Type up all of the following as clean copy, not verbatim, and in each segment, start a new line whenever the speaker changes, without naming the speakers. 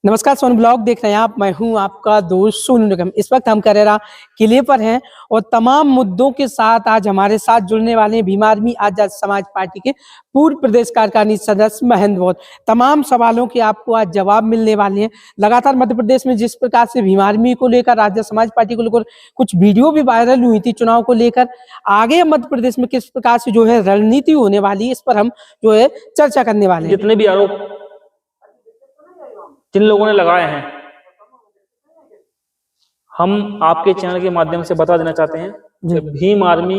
नमस्कार, सोन ब्लॉग देख रहे हैं आप। मैं हूं आपका दोस्त सोनू निगम। इस वक्त हम करेरा किले पर हैं और तमाम मुद्दों के साथ आज हमारे साथ जुड़ने वाले हैं भीम आर्मी आजाद समाज पार्टी के पूर्व प्रदेश कार्यकारिणी सदस्य महेंद्र वोद। तमाम सवालों के आपको आज जवाब मिलने वाले हैं। लगातार मध्य प्रदेश में जिस प्रकार से भीम आर्मी को लेकर, आजाद समाज पार्टी को लेकर कुछ वीडियो भी वायरल हुई थी चुनाव को लेकर, आगे मध्य प्रदेश में किस प्रकार से रणनीति होने वाली है, इस पर हम चर्चा करने वाले हैं।
जितने भी आरोप जिन लोगों ने लगाए हैं, हम आपके चैनल के माध्यम से बता देना चाहते हैं कि भीम आर्मी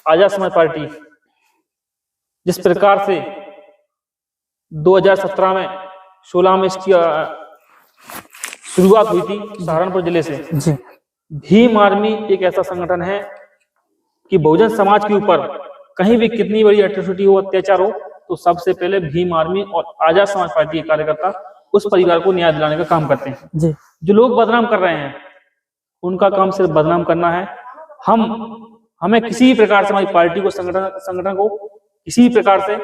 आजाद समाज पार्टी जिस प्रकार से 2017 में 16 में इसकी शुरुआत हुई थी सहारनपुर जिले से। भीम आर्मी एक ऐसा संगठन है कि बहुजन समाज के ऊपर कहीं भी कितनी बड़ी एट्रोसिटी हो, अत्याचार हो, तो सबसे पहले भीम आर्मी और आजाद समाज पार्टी के कार्यकर्ता उस परिवार को न्याय दिलाने का काम करते हैं। जो लोग बदनाम कर रहे हैं उनका काम सिर्फ बदनाम करना है। हमें किसी भी प्रकार से, हमारी पार्टी को, संगठन को किसी भी प्रकार से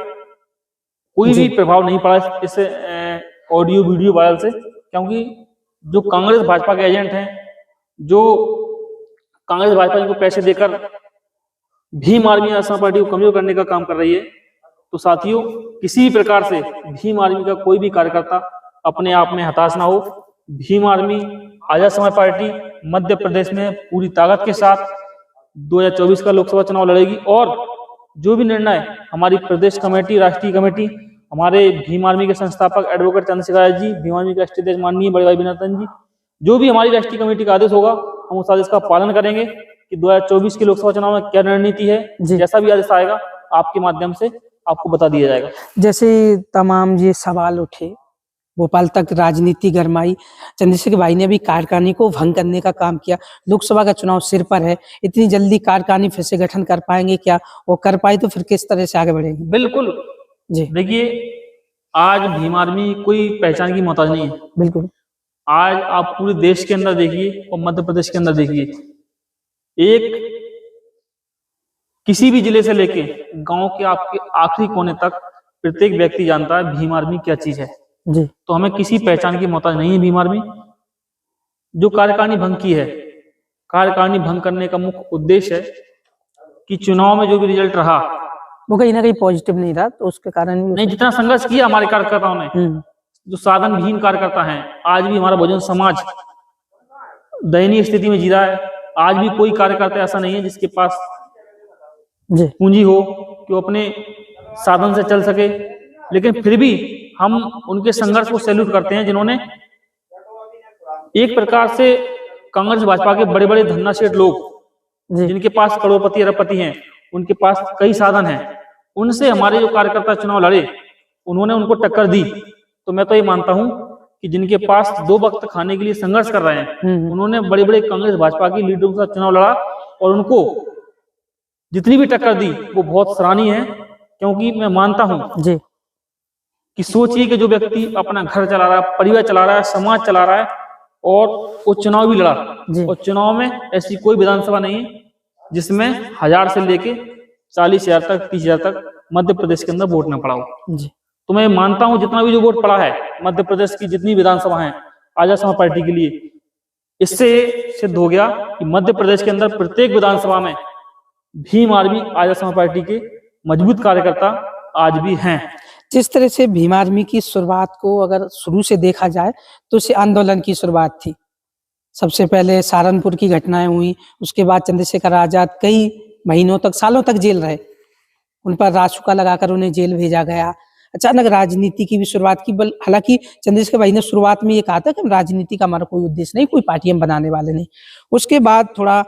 कोई भी प्रभाव नहीं पड़ा इस ऑडियो वीडियो वायरल से, क्योंकि जो कांग्रेस भाजपा के एजेंट हैं, जो कांग्रेस भाजपा को पैसे देकर भीम आर्मी आजाद समाज पार्टी को कमजोर करने का काम कर रही है, तो साथियों किसी भी प्रकार से भीम आर्मी का कोई भी कार्यकर्ता अपने आप में हताश ना हो। भीम आर्मी आजाद समाज पार्टी मध्य प्रदेश में पूरी ताकत के साथ 2024 का लोकसभा चुनाव लड़ेगी और जो भी निर्णय हमारी प्रदेश कमेटी, राष्ट्रीय कमेटी, हमारे भीम आर्मी के संस्थापक एडवोकेट चंद्रशेखर जी, भीम आर्मी के राष्ट्रीय अध्यक्ष माननीय बड़े भाई विनोदन जी, जो भी हमारी राष्ट्रीय कमेटी का आदेश होगा हम उस आदेश का पालन करेंगे कि 2024 के लोकसभा चुनाव में क्या रणनीति है। जैसा भी आदेश आएगा आपके माध्यम से आपको बता दिया जाएगा।
जैसे तमाम ये सवाल उठे, भोपाल तक राजनीति गरमाई, चंद्रशेखर भाई ने भी कार्यकारिणी को भंग करने का काम किया। लोकसभा का चुनाव सिर पर है, इतनी जल्दी कार्यकारिणी फिर से गठन कर पाएंगे क्या? और कर पाए तो फिर किस तरह से आगे बढ़ेंगे?
बिल्कुल जी, देखिए आज भीम आर्मी कोई पहचान की मोहताज नहीं है।
बिल्कुल,
आज आप पूरे देश के अंदर देखिए और मध्य प्रदेश के अंदर देखिए, एक किसी भी जिले से लेके गांव के आपके आखिरी कोने तक प्रत्येक व्यक्ति जानता है भीम आर्मी क्या चीज है।
जी,
तो हमें किसी पहचान की मोहताज नहीं है भीम आर्मी। जो कार्यकारिणी भंग की है, कार्यकारिणी भंग करने का मुख्य उद्देश्य है कि चुनाव में जो भी रिजल्ट रहा
वो कहीं ना कहीं पॉजिटिव नहीं रहा, तो उसके कारण
नहीं, जितना संघर्ष किया हमारे कार्यकर्ताओं ने, जो साधन विहीन कार्यकर्ता हैं, आज भी हमारा बहुजन समाज दयनीय स्थिति में जी रहा है। आज भी कोई कार्यकर्ता ऐसा नहीं है जिसके पास पूंजी हो कि वो अपने साधन से चल सके, लेकिन फिर भी हम उनके संघर्ष को सैल्यूट करते हैं, जिन्होंने एक प्रकार से कांग्रेस भाजपा के बड़े बड़े धन्ना सेठ लोग जिनके पास करोड़पति अरबपति हैं, उनके पास कई साधन हैं, उनसे हमारे जो कार्यकर्ता चुनाव लड़े उन्होंने उनको टक्कर दी। तो मैं तो ये मानता हूं कि जिनके पास 2 वक्त खाने के लिए संघर्ष कर रहे हैं, उन्होंने बड़े बड़े कांग्रेस भाजपा की लीडरों के साथ चुनाव लड़ा और उनको जितनी भी टक्कर दी वो बहुत सराहनीय है। क्योंकि मैं मानता हूं जी कि सोचिए कि जो व्यक्ति अपना घर चला रहा है, परिवार चला रहा है, समाज चला रहा है और वो चुनाव भी लड़ा, और चुनाव में ऐसी कोई विधानसभा नहीं है जिसमें 1000 से लेके 40,000 तक, 30,000 तक मध्य प्रदेश के अंदर वोट न पड़ा हो। तो मैं मानता हूं जितना भी जो वोट पड़ा है मध्य प्रदेश की जितनी विधानसभा है आजाद समाज पार्टी के लिए, इससे सिद्ध हो गया कि मध्य प्रदेश के अंदर प्रत्येक विधानसभा में भीम आर्मी आजाद समाज पार्टी के मजबूत कार्यकर्ता आज भी हैं।
जिस तरह से भीम आर्मी की शुरुआत को अगर शुरू से देखा जाए तो इसे आंदोलन की शुरुआत थी। सबसे पहले सहारनपुर की घटनाएं हुई, उसके बाद चंद्रशेखर आजाद कई महीनों तक, सालों तक जेल रहे, उन पर रासुका लगाकर उन्हें जेल भेजा गया। अचानक राजनीति की भी शुरुआत की। हालांकि चंद्रशेखर भाई ने शुरुआत में ये कहा था कि हम राजनीति का हमारा कोई उद्देश्य नहीं, कोई पार्टी हम बनाने वाले नहीं। उसके बाद थोड़ा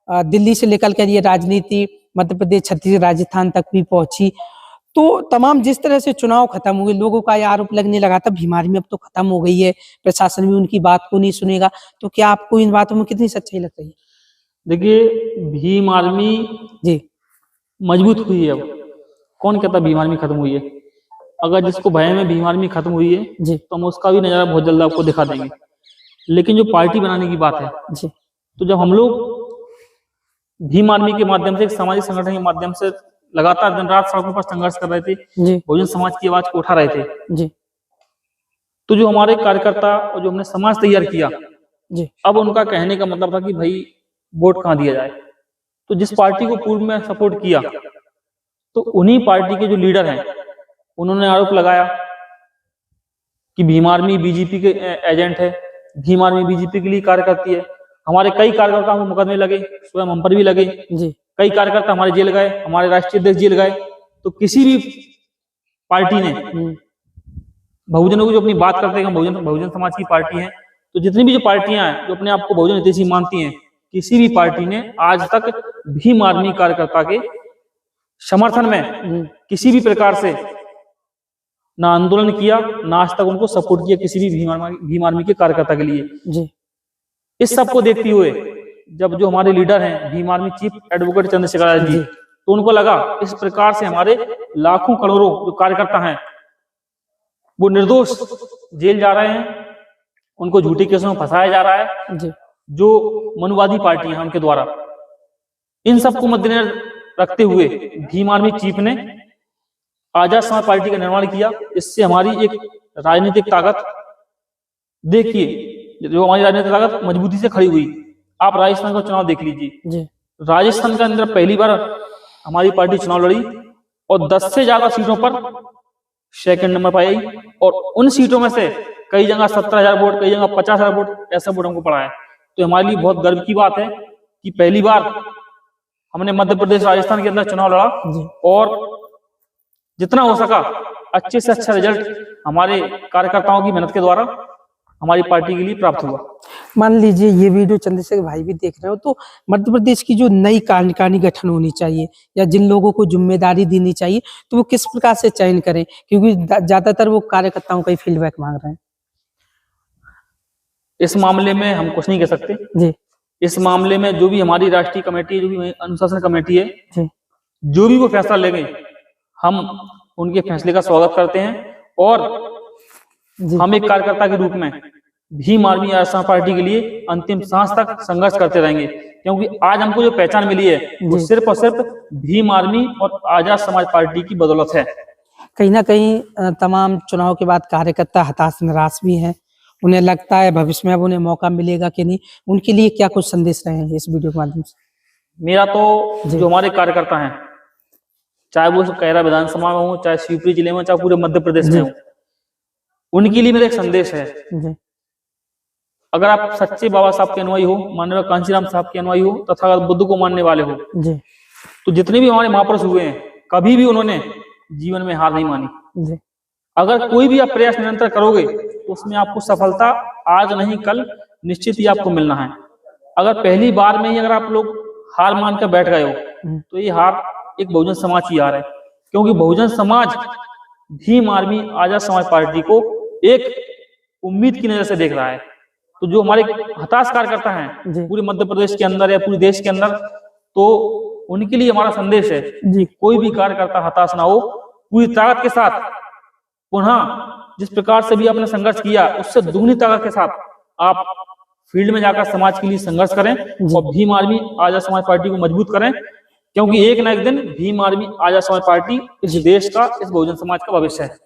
दिल्ली से लेकर के ये राजनीति मध्य प्रदेश, छत्तीसगढ़, राजस्थान तक भी पहुंची। तो तमाम जिस तरह से चुनाव खत्म हुए, लोगों का ये आरोप लगने लगा था भीम आर्मी अब तो खत्म हो गई है, प्रशासन भी उनकी बात को नहीं सुनेगा। तो क्या आपको इन बातों में कितनी सच्चाई लग रही है?
देखिए भीम आर्मी जी मजबूत हुई है। अब कौन कहता भीम आर्मी खत्म हुई है? अगर जिसको भय में भीम आर्मी खत्म हुई है जी, तो हम उसका भी नजारा बहुत जल्द आपको दिखा देंगे। लेकिन जो पार्टी बनाने की बात है जी, तो जब हम लोग भीम आर्मी के माध्यम से, एक सामाजिक संगठन के माध्यम से लगातार दिन रात सड़कों पर संघर्ष कर रहे थे, बहुजन समाज की आवाज को उठा रहे थे जी, तो जो हमारे कार्यकर्ता और जो हमने समाज तैयार किया,
जी
अब उनका कहने का मतलब था कि भाई वोट कहाँ दिया जाए। तो जिस पार्टी को पूर्व में सपोर्ट किया, तो उन्हीं पार्टी के जो लीडर हैं उन्होंने आरोप लगाया कि भीम आर्मी बीजेपी के एजेंट है, भीम आर्मी बीजेपी के लिए कार्य करती है। हमारे कई कार्यकर्ताओं को मुकदमे लगे, स्वयं हम पर भी लगे।
जी
कई कार्यकर्ता हमारे जेल गए, हमारे राष्ट्रीय अध्यक्ष जेल गए। तो किसी भी पार्टी ने बहुजनों को जो अपनी बात करते हैं, बहुजन समाज की पार्टी है, तो जितनी भी जो पार्टियां हैं जो अपने आप को बहुजन हितैषी मानती हैं, किसी भी पार्टी ने आज तक भीम आर्मी कार्यकर्ता के समर्थन में किसी भी प्रकार से ना आंदोलन किया, ना आज तक उनको सपोर्ट किया किसी भी भीम आर्मी के कार्यकर्ता के लिए।
जी
इस सब को देखते हुए जब जो हमारे लीडर हैं Bhim army chief advocate Chandrashekhar Azad ji, तो उनको लगा इस प्रकार से हमारे लाखों करोड़ों जो कार्यकर्ता हैं वो निर्दोष जेल जा रहे हैं, उनको झूठे केसों में फंसाया जा रहा है
जी
जो मनुवादी पार्टी है उनके द्वारा। इन सबको मद्देनजर रखते हुए भीम आर्मी चीफ ने आजाद समाज पार्टी का निर्माण किया। इससे हमारी एक राजनीतिक ताकत, देखिए जो हमारी राजनीतिक ताकत मजबूती से खड़ी हुई। आप राजस्थान का चुनाव देख लीजिए, राजस्थान के अंदर पहली बार हमारी पार्टी चुनाव लड़ी और 10 से ज्यादा सीटों पर सेकंड नंबर पर आई, और उन सीटों में से कई जगह 17,000 वोट, कई जगह 50,000 वोट, ऐसा वोट हमको पड़ा है। तो हमारे लिए बहुत गर्व की बात है कि पहली बार हमने मध्य प्रदेश राजस्थान के अंदर चुनाव लड़ा और जितना हो सका अच्छे से अच्छा रिजल्ट हमारे कार्यकर्ताओं की मेहनत के द्वारा हमारी पार्टी के लिए प्राप्त हुआ।
मान लीजिए ये वीडियो चंद्रशेखर भाई भी देख रहे हो, तो मध्य प्रदेश की जो नई कार्यकारिणी गठन होनी चाहिए या जिन लोगों को जिम्मेदारी देनी चाहिए, तो वो किस प्रकार से चयन करें, क्योंकि ज्यादातर वो कार्यकर्ताओं का ही फीडबैक मांग रहे हैं।
इस मामले में हम कुछ नहीं कह सकते
जी।
इस मामले में जो भी हमारी राष्ट्रीय कमेटी, जो भी अनुशासन कमेटी है
जी।
जो भी वो फैसला लेंगे हम उनके फैसले का स्वागत करते हैं, और हम एक कार्यकर्ता के रूप में भीम आर्मी आजाद समाज पार्टी के लिए अंतिम सांस तक संघर्ष करते रहेंगे, क्योंकि आज हमको जो पहचान मिली है वो सिर्फ और सिर्फ भीम आर्मी और आजाद समाज पार्टी की बदौलत है।
कहीं ना कहीं तमाम चुनाव के बाद कार्यकर्ता हताश निराश भी हैं, उन्हें लगता है भविष्य में अब उन्हें मौका मिलेगा कि नहीं। उनके लिए क्या कुछ संदेश रहेंगे इस वीडियो के माध्यम से?
मेरा तो जो हमारे कार्यकर्ता हैं, चाहे वो कैरा विधानसभा में हो, चाहे शिवपुरी जिले में, चाहे पूरे मध्य प्रदेश में हो, उनके लिए मेरा एक संदेश है। अगर आप सच्चे बाबा साहब के अनुयायी हो, माननीय कांशीराम साहब के अनुयायी हो, तथा बुद्ध को मानने वाले हो, तो जितने भी हमारे महापुरुष हुए हैं कभी भी उन्होंने जीवन में हार नहीं मानी। अगर कोई भी आप प्रयास निरंतर करोगे तो उसमें आपको सफलता आज नहीं कल निश्चित ही आपको मिलना है। अगर पहली बार में ही अगर आप लोग हार मानकर बैठ गए हो तो ये हार एक बहुजन समाज की हार है, क्योंकि बहुजन समाज भीम आर्मी आजाद समाज पार्टी को एक उम्मीद की नजर से देख रहा है। तो जो हमारे हताश कार्यकर्ता हैं पूरे मध्य प्रदेश के अंदर या पूरे देश के अंदर, तो उनके लिए हमारा संदेश है जी, कोई भी कार्यकर्ता हताश ना हो, पूरी ताकत के साथ पुनः जिस प्रकार से भी आपने संघर्ष किया उससे दुगनी ताकत के साथ आप फील्ड में जाकर समाज के लिए संघर्ष करें और भीम आर्मी आजाद समाज पार्टी को मजबूत करें, क्योंकि एक ना एक दिन भीम आर्मी आजाद समाज पार्टी इस देश का, इस बहुजन समाज का भविष्य है।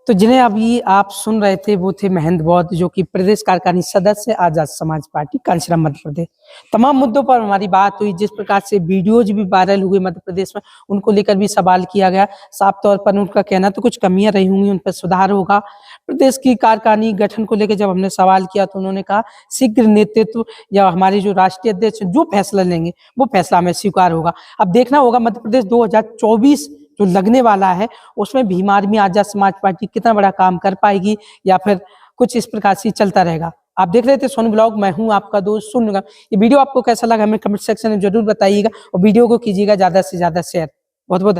तो जिन्हें अभी आप सुन रहे थे वो थे महेंद्र बौद्ध, जो कि प्रदेश कार्यकारिणी सदस्य आजाद समाज पार्टी कांशीराम मध्य प्रदेश। तमाम मुद्दों पर हमारी बात हुई, जिस प्रकार से वीडियोज भी वायरल हुए मध्य प्रदेश में, उनको लेकर भी सवाल किया गया। साफ तौर पर उनका कहना तो कुछ कमियां रही होंगी, उन पर सुधार होगा। प्रदेश की कार्यकारिणी गठन को लेकर जब हमने सवाल किया तो उन्होंने कहा शीघ्र नेतृत्व या हमारे जो राष्ट्रीय अध्यक्ष जो फैसला लेंगे वो फैसला हमें स्वीकार होगा। अब देखना होगा मध्य प्रदेश 2024 जो लगने वाला है उसमें भीम आर्मी आजाद समाज पार्टी कितना बड़ा काम कर पाएगी या फिर कुछ इस प्रकार से चलता रहेगा। आप देख रहे थे सोनू ब्लॉग, मैं हूं आपका दोस्त सोनू। ये वीडियो आपको कैसा लगा हमें कमेंट सेक्शन में जरूर बताइएगा और वीडियो को कीजिएगा ज्यादा से ज्यादा शेयर। बहुत बहुत